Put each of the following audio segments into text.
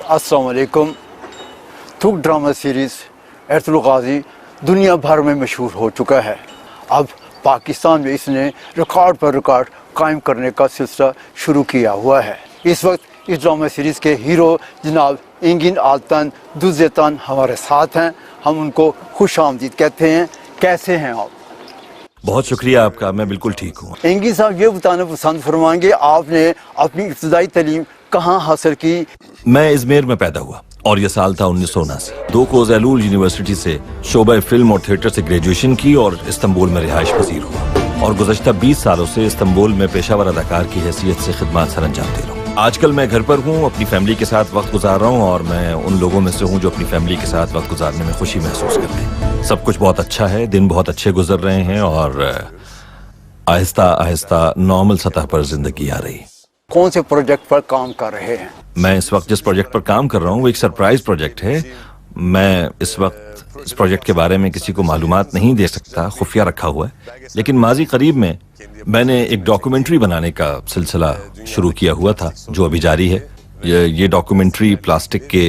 अस्सलाम वालेकुम। थुक ड्रामा सीरीज़ एरतुल गाजी दुनिया भर में मशहूर हो चुका है। अब पाकिस्तान में इसने रिकॉर्ड पर रिकॉर्ड कायम करने का सिलसिला शुरू किया हुआ है। इस वक्त इस ड्रामा सीरीज़ के हीरो जनाब इंगिन आल्तन दुज़ेतन हमारे साथ हैं। हम उनको खुश आमदीद कहते हैं। कैसे हैं आप? बहुत शुक्रिया आपका, मैं बिल्कुल ठीक हूँ। इंगिन साहब, ये बताना पसंद फरमाएंगे आपने अपनी इब्तदाई तालीम कहाँ हासिल की? मैं इजमेर में पैदा हुआ और ये साल था 1979। दोकोज़ैलूल यूनिवर्सिटी से शोबा फिल्म और थिएटर से ग्रेजुएशन की और इस्तांबुल में रिहाइश पजीर हुआ और गुज़श्ता 20 सालों से इस्तांबुल में पेशावर अदाकार की हैसियत से खिदमत सर अंजाम दे रहा हूँ। आजकल मैं घर पर हूँ, अपनी फैमिली के साथ वक्त गुजार रहा हूँ और मैं उन लोगों में से हूँ जो अपनी फैमिली के साथ वक्त गुजारने में खुशी महसूस करते हैं। सब कुछ बहुत अच्छा है, दिन बहुत अच्छे गुजर रहे हैं और आहिस्ता आहिस्ता नॉर्मल सतह पर जिंदगी आ रही। कौन से प्रोजेक्ट पर काम कर रहे हैं? मैं इस वक्त जिस प्रोजेक्ट पर काम कर रहा हूँ वो एक सरप्राइज प्रोजेक्ट है। मैं इस वक्त इस प्रोजेक्ट के बारे में किसी को मालूमात नहीं दे सकता, खुफिया रखा हुआ है। लेकिन माजी करीब में मैंने एक डॉक्यूमेंट्री बनाने का सिलसिला शुरू किया हुआ था जो अभी जारी है। ये डॉक्यूमेंट्री प्लास्टिक के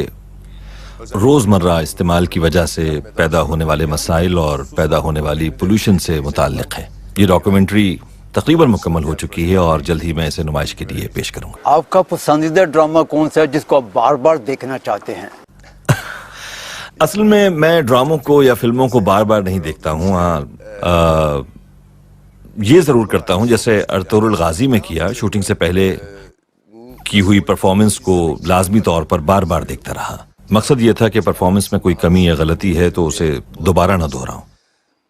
रोज़मर्रा इस्तेमाल की वजह से पैदा होने वाले मसाइल और पैदा होने वाली पोल्यूशन से मुताल्लिक़ है। ये डॉक्यूमेंट्री तकरीबन मुकम्मल हो चुकी है और जल्द ही मैं इसे नुमाइश के लिए पेश करूंगा। आपका पसंदीदा ड्रामा कौन सा है जिसको आप बार बार देखना चाहते हैं? असल में मैं ड्रामों को या फिल्मों को बार बार नहीं देखता हूँ। हाँ, ये ज़रूर करता हूँ जैसे अर्तुगरुल गाजी में किया, शूटिंग से पहले की हुई परफॉर्मेंस को लाजमी तौर पर बार बार देखता रहा। मकसद ये था कि परफॉर्मेंस में कोई कमी या गलती है तो उसे दोबारा ना दोहराऊं।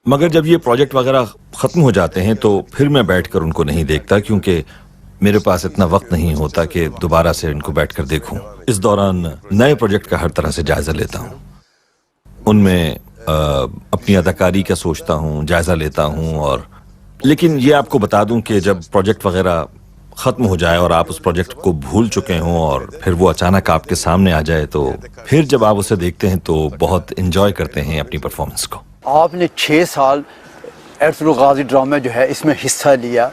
मगर जब ये प्रोजेक्ट वगैरह ख़त्म हो जाते हैं तो फिर मैं बैठकर उनको नहीं देखता, क्योंकि मेरे पास इतना वक्त नहीं होता कि दोबारा से इनको बैठकर देखूं। इस दौरान नए प्रोजेक्ट का हर तरह से जायज़ा लेता हूं, उनमें अपनी अदाकारी का सोचता हूं, जायज़ा लेता हूं। और लेकिन ये आपको बता दूं कि जब प्रोजेक्ट वगैरह ख़त्म हो जाए और आप उस प्रोजेक्ट को भूल चुके हों और फिर वो अचानक आपके सामने आ जाए तो फिर जब आप उसे देखते हैं तो बहुत इंजॉय करते हैं अपनी परफॉर्मेंस को। आपने 6 साल एरतुगरुल गाजी ड्रामा जो है इसमें हिस्सा लिया।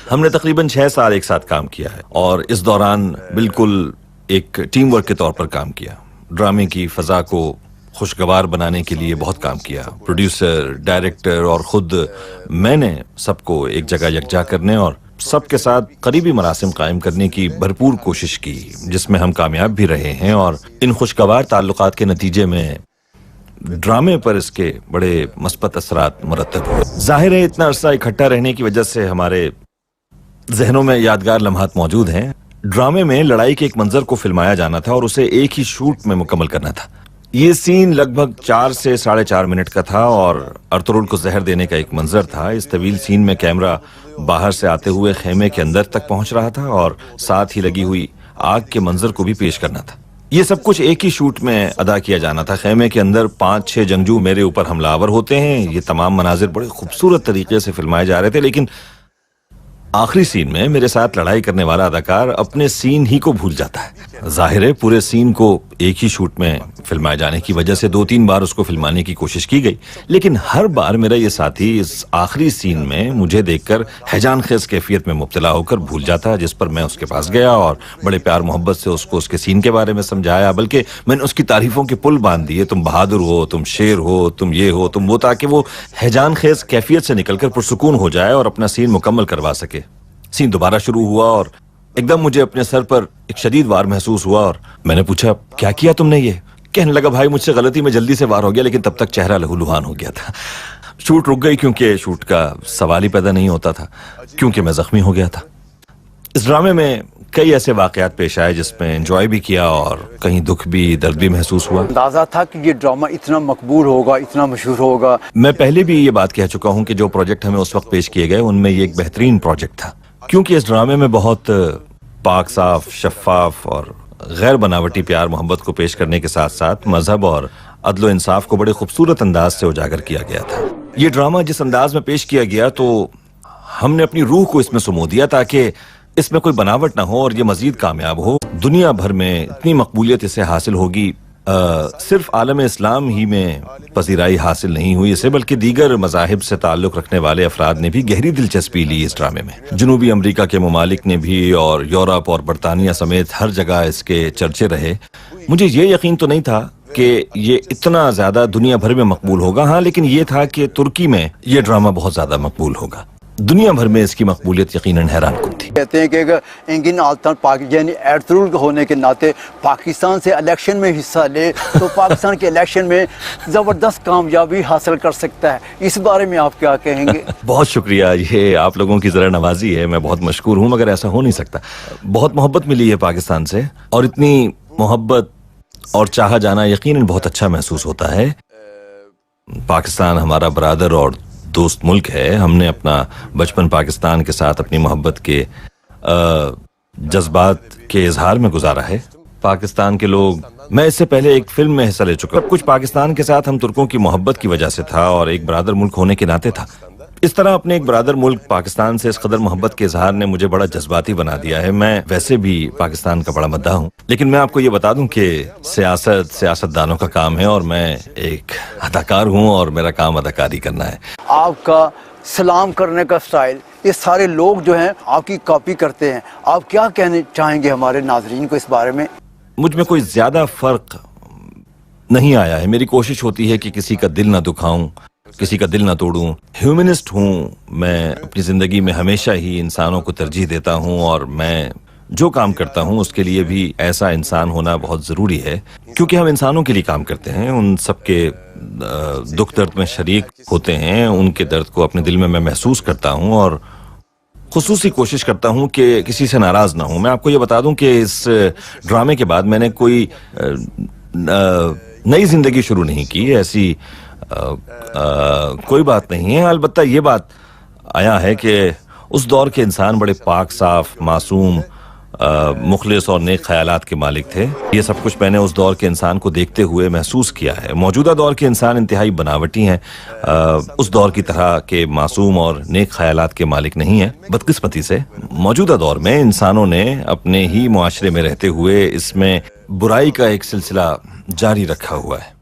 हमने तकरीबन 6 साल एक साथ काम किया है और इस दौरान बिल्कुल एक टीम वर्क के तौर पर काम किया। ड्रामे की फ़ज़ा को खुशगवार बनाने के लिए बहुत काम किया। प्रोड्यूसर, डायरेक्टर और ख़ुद मैंने सबको एक जगह यकजा करने और सबके साथ करीबी मरासिम कायम करने की भरपूर कोशिश की, जिसमें हम कामयाब भी रहे हैं। और इन खुशगवार ताल्लुकात के नतीजे में ड्रामे पर इसके बड़े मस्बत असरात मुरतब हुए। जाहिर है इतना अरसा इकट्ठा रहने की वजह से हमारे जहनों में यादगार लम्हात मौजूद हैं। ड्रामे में लड़ाई के एक मंजर को फिल्माया जाना था और उसे एक ही शूट में मुकम्मल करना था। ये सीन लगभग 4 से 4.5 मिनट का था और अर्तुगरुल को जहर देने का एक मंजर था। इस तवील सीन में कैमरा बाहर से आते हुए खेमे के अंदर तक पहुंच रहा था और साथ ही लगी हुई आग के मंजर को भी पेश करना था। ये सब कुछ एक ही शूट में अदा किया जाना था। खेमे के अंदर 5-6 जंगजू मेरे ऊपर हमलावर होते हैं। ये तमाम मनाजिर बड़े खूबसूरत तरीके से फिल्माए जा रहे थे, लेकिन आखिरी सीन में मेरे साथ लड़ाई करने वाला अदाकार अपने सीन ही को भूल जाता है। जाहिर है पूरे सीन को एक ही शूट में फिल्माए जाने की वजह से 2-3 बार उसको फिल्माने की कोशिश की गई, लेकिन हर बार मेरा ये साथी इस आखिरी सीन में मुझे देखकर हैजान खेज कैफियत में मुब्तला होकर भूल जाता, जिस पर मैं उसके पास गया और बड़े प्यार मोहब्बत से उसको उसके सीन के बारे में समझाया। बल्कि मैंने उसकी तारीफों के पुल बांध दिए, तुम बहादुर हो, तुम शेर हो, तुम ये हो, तुम वो, ताकि वो हैजान खेज कैफियत से निकलकर पुरसुकून हो जाए और अपना सीन मुकम्मल करवा सके। सीन दोबारा शुरू हुआ और एकदम मुझे अपने सर पर एक शदीद वार महसूस हुआ और मैंने पूछा, क्या किया तुमने? ये कहने लगा, भाई मुझसे गलती में जल्दी से वार हो गया, लेकिन तब तक चेहरा लहूलुहान हो गया था। शूट रुक गई क्योंकि शूट का सवाल ही पैदा नहीं होता था, क्योंकि मैं जख्मी हो गया था। इस ड्रामे में कई ऐसे वाकयात पेश आए जिसमें एंजॉय भी किया और कहीं दुख भी, दर्द भी महसूस हुआ। अंदाजा था कि ये ड्रामा इतना मकबूल होगा, इतना मशहूर होगा? मैं पहले भी ये बात कह चुका हूँ कि जो प्रोजेक्ट हमें उस वक्त पेश किए गए उनमें ये एक बेहतरीन प्रोजेक्ट था, क्योंकि इस ड्रामे में बहुत पाक साफ, शफाफ और गैर बनावटी प्यार मोहब्बत को पेश करने के साथ साथ मजहब और अदलो इंसाफ को बड़े खूबसूरत अंदाज से उजागर किया गया था। ये ड्रामा जिस अंदाज में पेश किया गया तो हमने अपनी रूह को इसमें सुमो दिया ताकि इसमें कोई बनावट ना हो और ये मजीद कामयाब हो। दुनिया भर में इतनी मकबूलियत इसे हासिल होगी صرف عالم اسلام ہی میں پذیرائی حاصل نہیں ہوئی اسے، بلکہ دیگر مذاہب سے تعلق رکھنے والے افراد نے بھی گہری دلچسپی لی اس ڈرامے میں۔ جنوبی امریکہ کے ممالک نے بھی اور یورپ اور برطانیہ سمیت ہر جگہ اس کے چرچے رہے۔ مجھے یہ یقین تو نہیں تھا کہ یہ اتنا زیادہ دنیا بھر میں مقبول ہوگا، ہاں، لیکن یہ تھا کہ ترکی میں یہ ڈرامہ بہت زیادہ مقبول ہوگا۔ دنیا بھر میں اس کی مقبولیت یقیناً حیران کن تھی۔ کہتے ہیں کہ اگر انگن آلتان یعنی ایرترول ہونے کے ناطے پاکستان سے الیکشن میں حصہ لے تو پاکستان کے الیکشن میں زبردست کامیابی حاصل کر سکتا ہے، اس بارے میں آپ کیا کہیں گے؟ بہت شکریہ، یہ آپ لوگوں کی ذرا نوازی ہے، میں بہت مشکور ہوں، مگر ایسا ہو نہیں سکتا۔ بہت محبت ملی ہے پاکستان سے، اور اتنی محبت اور چاہا جانا یقیناً بہت اچھا محسوس ہوتا ہے۔ پاکستان ہمارا برادر اور دوست ملک ہے۔ ہم نے اپنا بچپن پاکستان کے ساتھ اپنی محبت کے جذبات کے اظہار میں گزارا ہے۔ پاکستان کے لوگ، میں اس سے پہلے ایک فلم میں حصہ لے چکا، سب کچھ پاکستان کے ساتھ ہم ترکوں کی محبت کی وجہ سے تھا اور ایک برادر ملک ہونے کے ناطے تھا۔ اس طرح اپنے ایک برادر ملک پاکستان سے اس قدر محبت کے اظہار نے مجھے بڑا جذباتی بنا دیا ہے۔ میں ویسے بھی پاکستان کا بڑا مداح ہوں، لیکن میں آپ کو یہ بتا دوں کہ سیاستدانوں کا کام ہے اور میں ایک اداکار ہوں اور میرا کام اداکاری کرنا ہے۔ آپ کا سلام کرنے کا سٹائل، یہ سارے لوگ جو ہیں آپ کی کاپی کرتے ہیں، آپ کیا کہنے چاہیں گے ہمارے ناظرین کو اس بارے میں؟ مجھ میں کوئی زیادہ فرق نہیں آیا ہے۔ میری کوشش ہوتی ہے کہ کسی کا دل نہ دکھاؤں، کسی کا دل نہ توڑوں۔ ہیومنسٹ ہوں میں، اپنی زندگی میں ہمیشہ ہی انسانوں کو ترجیح دیتا ہوں، اور میں جو کام کرتا ہوں اس کے لیے بھی ایسا انسان ہونا بہت ضروری ہے، کیونکہ ہم انسانوں کے لیے کام کرتے ہیں، ان سب کے دکھ درد میں شریک ہوتے ہیں، ان کے درد کو اپنے دل میں محسوس کرتا ہوں، اور خصوصی کوشش کرتا ہوں کہ کسی سے ناراض نہ ہوں۔ میں آپ کو یہ بتا دوں کہ اس ڈرامے کے بعد میں نے کوئی نئی زندگی شروع نہیں کی، ایسی کوئی بات نہیں ہے۔ البتہ یہ بات آیا ہے کہ اس دور کے انسان بڑے پاک صاف، معصوم، مخلص اور نیک خیالات کے مالک تھے۔ یہ سب کچھ میں نے اس دور کے انسان کو دیکھتے ہوئے محسوس کیا ہے۔ موجودہ دور کے انسان انتہائی بناوٹی ہیں، اس دور کی طرح کے معصوم اور نیک خیالات کے مالک نہیں ہیں۔ بدقسمتی سے موجودہ دور میں انسانوں نے اپنے ہی معاشرے میں رہتے ہوئے اس میں برائی کا ایک سلسلہ جاری رکھا ہوا ہے۔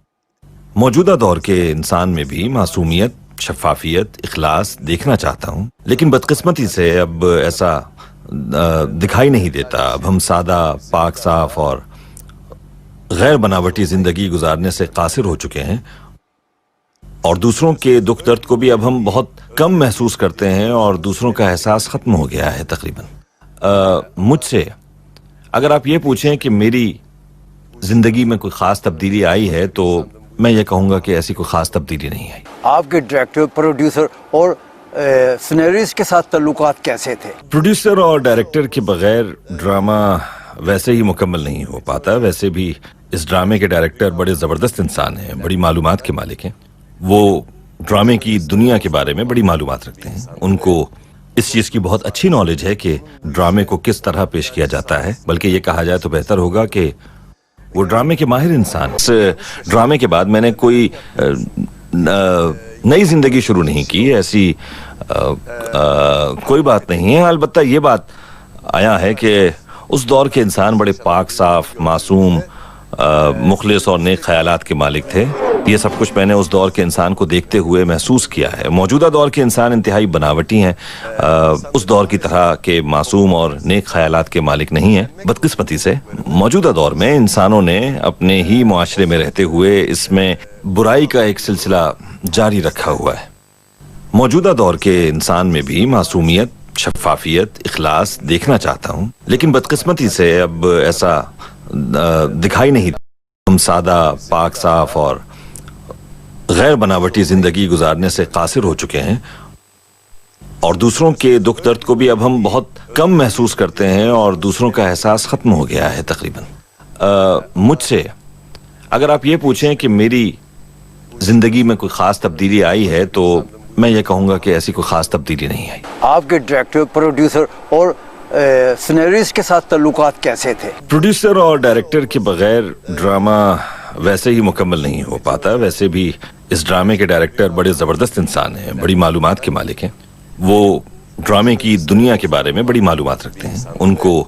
موجودہ دور کے انسان میں بھی معصومیت، شفافیت، اخلاص دیکھنا چاہتا ہوں، لیکن بدقسمتی سے اب ایسا دکھائی نہیں دیتا۔ اب ہم سادہ، پاک صاف اور غیر بناوٹی زندگی گزارنے سے قاصر ہو چکے ہیں، اور دوسروں کے دکھ درد کو بھی اب ہم بہت کم محسوس کرتے ہیں، اور دوسروں کا احساس ختم ہو گیا ہے تقریباً۔ مجھ سے اگر آپ یہ پوچھیں کہ میری زندگی میں کوئی خاص تبدیلی آئی ہے، تو میں یہ کہوں گا کہ ایسی کوئی خاص تبدیلی نہیں آئی۔ آپ کے ڈائریکٹر، پروڈیوسر اور سینریسٹ کے ساتھ تعلقات کیسے تھے؟ پروڈیوسر اور ڈائریکٹر کے بغیر ڈرامہ ویسے ہی مکمل نہیں ہو پاتا۔ ویسے بھی اس ڈرامے کے ڈائریکٹر بڑے زبردست انسان ہیں، بڑی معلومات کے مالک ہیں۔ وہ ڈرامے کی دنیا کے بارے میں بڑی معلومات رکھتے ہیں، ان کو اس چیز کی بہت اچھی نالج ہے کہ ڈرامے کو کس طرح پیش کیا جاتا ہے، بلکہ یہ کہا جائے تو بہتر ہوگا کہ وہ ڈرامے کے ماہر انسان۔ اس ڈرامے کے بعد میں نے کوئی نئی زندگی شروع نہیں کی، ایسی کوئی بات نہیں ہے۔ البتہ یہ بات آیا ہے کہ اس دور کے انسان بڑے پاک صاف، معصوم، مخلص اور نیک خیالات کے مالک تھے۔ یہ سب کچھ میں نے اس دور کے انسان کو دیکھتے ہوئے محسوس کیا ہے۔ موجودہ دور کے انسان انتہائی بناوٹی ہیں، اس دور کی طرح کے معصوم اور نیک خیالات کے مالک نہیں ہیں۔ بدقسمتی سے موجودہ دور میں انسانوں نے اپنے ہی معاشرے میں رہتے ہوئے اس میں برائی کا ایک سلسلہ جاری رکھا ہوا ہے۔ موجودہ دور کے انسان میں بھی معصومیت، شفافیت، اخلاص دیکھنا چاہتا ہوں، لیکن بدقسمتی سے اب ایسا دکھائی نہیں دیتا۔ ہم سادہ، پاک صاف اور غیر بناوٹی زندگی گزارنے سے قاصر ہو چکے ہیں، اور دوسروں کے دکھ درد کو بھی اب ہم بہت کم محسوس کرتے ہیں، اور دوسروں کا احساس ختم ہو گیا ہے تقریباً۔ مجھ سے اگر آپ یہ پوچھیں کہ میری زندگی میں کوئی خاص تبدیلی آئی ہے، تو میں یہ کہوں گا کہ ایسی کوئی خاص تبدیلی نہیں آئی۔ آپ کے ڈائریکٹر، پروڈیوسر اور سینریسٹ کے ساتھ تعلقات کیسے تھے؟ پروڈیوسر اور ڈائریکٹر کے بغیر ڈرامہ ویسے ہی مکمل نہیں ہو پاتا۔ ویسے بھی اس ڈرامے کے ڈائریکٹر بڑے زبردست انسان ہیں، بڑی معلومات کے مالک ہیں۔ وہ ڈرامے کی دنیا کے بارے میں بڑی معلومات رکھتے ہیں، ان کو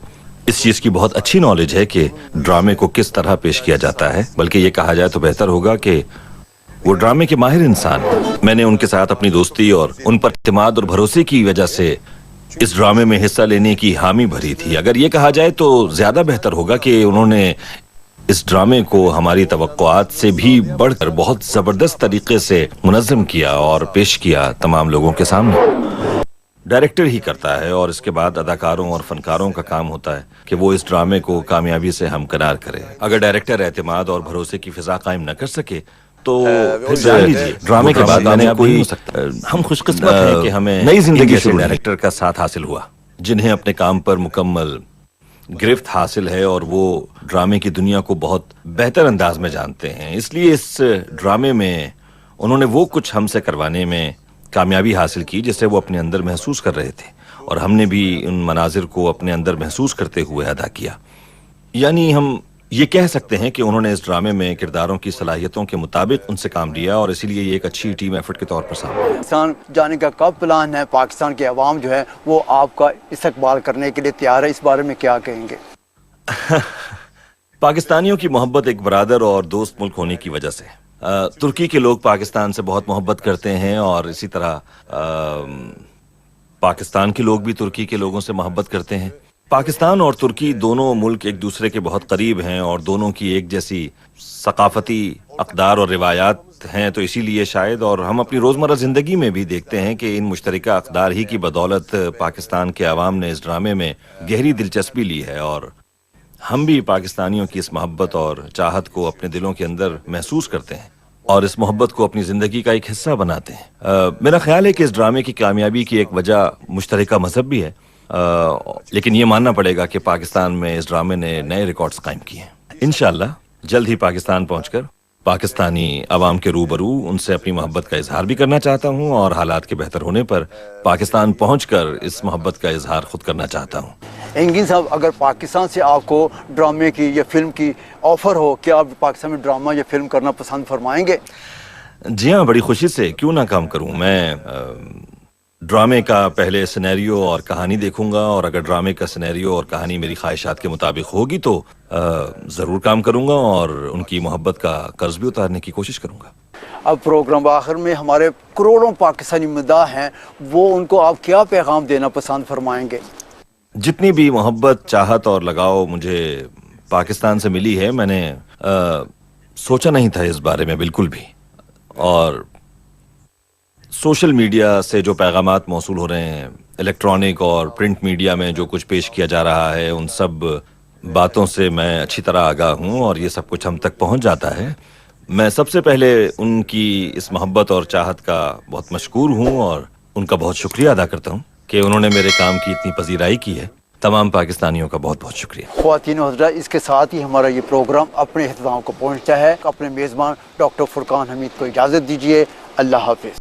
इस चीज की बहुत अच्छी नॉलेज है कि ड्रामे को किस तरह पेश किया जाता है, बल्कि ये कहा जाए तो बेहतर होगा कि वो ड्रामे के माहिर इंसान। मैंने उनके साथ अपनी दोस्ती और उन पर इत्मीनान और भरोसे की वजह से इस ड्रामे में हिस्सा लेने की हामी भरी थी। अगर ये कहा जाए तो ज्यादा बेहतर होगा कि उन्होंने इस ड्रामे को हमारी तवक्कुआत से भी बढ़कर बहुत जबरदस्त तरीके से मुनज़्ज़म किया और पेश किया तमाम लोगों के सामने। डायरेक्टर ही करता है और इसके बाद अदाकारों और फनकारों का काम होता है कि वो इस ड्रामे को कामयाबी से हमकिनार करे। अगर डायरेक्टर एतमाद और भरोसे की फिजा कायम न कर सके तो फिर जान लीजिए ड्रामे के बाद मैंने कोई हम खुशकिस्मत हैं कि हमें नई जिंदगी से डायरेक्टर का साथ हासिल हुआ, जिन्हें अपने काम पर मुकम्मल गिरफ्त हासिल है और वो ड्रामे की दुनिया को बहुत बेहतर अंदाज में जानते हैं। इसलिए इस ड्रामे में उन्होंने वो कुछ हमसे करवाने में कामयाबी हासिल की जिसे वो अपने अंदर महसूस कर रहे थे, और हमने भी उन मनाजिर को अपने अंदर महसूस करते हुए अदा किया। यानी हम ये कह सकते हैं कि उन्होंने इस ड्रामे में किरदारों की सलाहियतों के मुताबिक उनसे काम लिया, और इसीलिए ये एक अच्छी टीम एफर्ट के तौर पर सामने आया। पाकिस्तान जाने का कब प्लान है? पाकिस्तान के अवाम जो है वो आपका इस्तकबाल करने के लिए तैयार है, इस बारे में क्या कहेंगे? पाकिस्तानियों की मोहब्बत एक बरादर और दोस्त मुल्क होने की वजह से तुर्की के लोग पाकिस्तान से बहुत मोहब्बत करते हैं, और इसी तरह पाकिस्तान के लोग भी तुर्की के लोगों से मोहब्बत करते हैं। पाकिस्तान और तुर्की दोनों मुल्क एक दूसरे के बहुत करीब हैं और दोनों की एक जैसी सकाफती अक़दार और रिवायात हैं, तो इसीलिए शायद, और हम अपनी रोज़मर्रा ज़िंदगी में भी देखते हैं कि इन मुश्तरका अक़दार ही की बदौलत पाकिस्तान के अवाम ने इस ड्रामे में गहरी दिलचस्पी ली है, और हम भी पाकिस्तानियों की इस मोहब्बत और चाहत को अपने दिलों के अंदर महसूस करते हैं और इस मोहब्बत को अपनी ज़िंदगी का एक हिस्सा बनाते हैं। मेरा ख्याल है कि इस ड्रामे की कामयाबी की एक वजह मुश्तरका मज़हब भी है, लेकिन ये मानना पड़ेगा कि पाकिस्तान में इस ड्रामे ने नए रिकॉर्ड्स कायम किए हैं। इंशाअल्लाह जल्द ही पाकिस्तान पहुंचकर पाकिस्तानी अवाम के रूबरू उनसे अपनी मोहब्बत का इजहार भी करना चाहता हूं, और हालात के बेहतर होने पर पाकिस्तान पहुंचकर इस मोहब्बत का इजहार खुद करना चाहता हूं। एंगिन साहब, अगर पाकिस्तान से आपको ड्रामे की या फिल्म की ऑफर हो, क्या आप पाकिस्तान में ड्रामा या फिल्म करना पसंद फरमाएंगे? जी हाँ, बड़ी खुशी से, क्यों ना काम करूं। मैं ड्रामे का पहले सिनेरियो और कहानी देखूंगा, और अगर ड्रामे का सिनेरियो और कहानी मेरी ख्वाहिशात के मुताबिक होगी तो ज़रूर काम करूंगा और उनकी मोहब्बत का कर्ज भी उतारने की कोशिश करूंगा। अब प्रोग्राम आखिर में हमारे करोड़ों पाकिस्तानी मदाह हैं, वो उनको आप क्या पैगाम देना पसंद फरमाएंगे? जितनी भी मोहब्बत, चाहत और लगाव मुझे पाकिस्तान से मिली है, मैंने सोचा नहीं था इस बारे में बिल्कुल भी, और सोशल मीडिया से जो पैगामात मौसूल हो रहे हैं, इलेक्ट्रॉनिक और प्रिंट मीडिया में जो कुछ पेश किया जा रहा है, उन सब बातों से मैं अच्छी तरह आगाह हूँ और ये सब कुछ हम तक पहुँच जाता है। मैं सबसे पहले उनकी इस मोहब्बत और चाहत का बहुत मशकूर हूँ और उनका बहुत शुक्रिया अदा करता हूँ कि उन्होंने मेरे काम की इतनी पजीराई की है। तमाम पाकिस्तानियों का बहुत बहुत शुक्रिया। ख्वातीन और हज़रात, इसके साथ ही हमारा ये प्रोग्राम अपने इख्तिताम को पहुँचता है। अपने मेज़बान डॉक्टर फुरकान हमीद को इजाज़त दीजिए। अल्लाह हाफ़िज़।